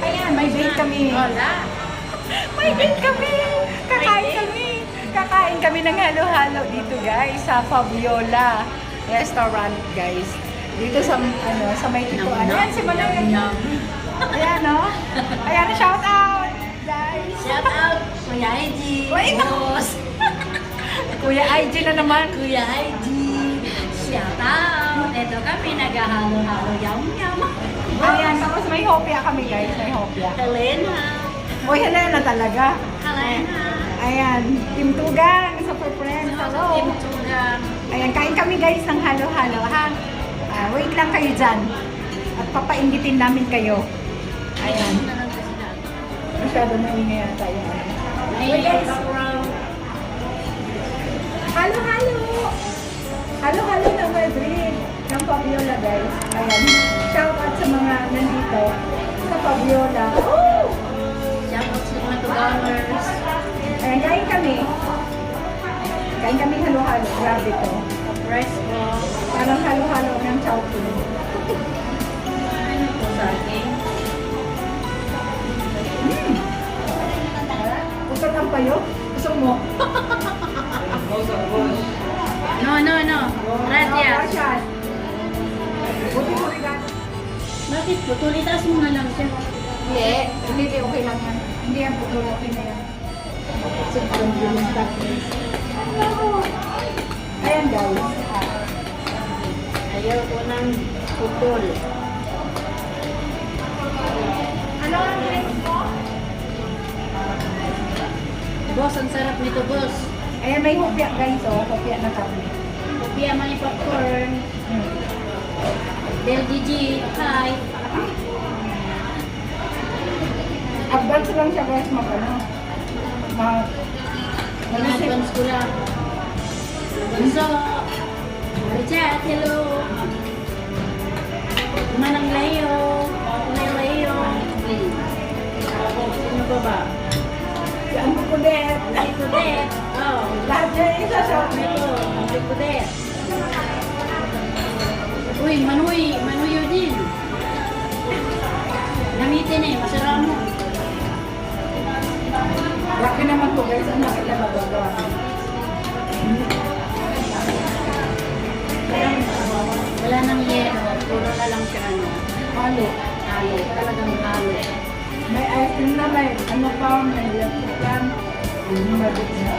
Ayan, may date kami. Wala. May date kami. Kakain kami ng halo-halo dito guys sa Fabiola Restaurant guys. Dito sa sa may tituan. Ayan si Manay. Ayan no. Ayan, shout out guys. Shout out, Kuya IG. Wait, Boss. Kuya IG na naman. Kuya IG. Shout out. Ito kami, naghahalo-halo. Yum-yum. Ayan, tapos may hopia kami guys. May hopia. Helena. Uy, Helena talaga. Helena. Ayan, Team Tugang, Super Friends, hello. Team Tugang. Ayan, kain kami guys ng halo-halo ha. Wait lang kayo dyan. At papaingitin namin kayo. Ayan. Masyado maingay yata yung ano. Hey guys. Halo-halo! Halo-halo ng Madrid. Ng Fabiola guys. Ayan. Shout out sa mga nandito sa Fabiola. Oh! Shout out sa mga Tugangers. Ayan, kain kami. Kain kami halo-halo. Grabe to. Fresco. Parang halo-halo ng chowking. Ano po sa akin? Usap ang payo? Gusto mo? No. Gracias. Gracias. Buti mo regalo. Bakit po? Tulitas mo na lang siya. Hindi, okay lang yan. Hindi yan putol, okay na yan. Sobrang bilis tapos. Ayan guys. Ayaw ko ng putol. Ano ang drinks mo? Boss, ang sarap nito, boss. Ayan, may hopya guys, oh. Hopya na kami. Kopia may popcorn. Del Gigi, hi. Advance lang siya guys, mag-ano. Advance ko lang. Bunso. Richard, hello. Manang Leo. Kuya Leo. Sino ba ba? Si Ambo Kudet. Ay, Kudet. Oh. Lahat dyan isa siya. Ito, ang Kudet. Uy, Manuyo din. Gamitin eh, masarap mo. Laki naman po guys, ang laki na magagawa. Wala nang yelo, puro na lang siya ano. Halo. Halo, talagang halo. May ice cream na, may ano pa, may electric fan. Mabit na.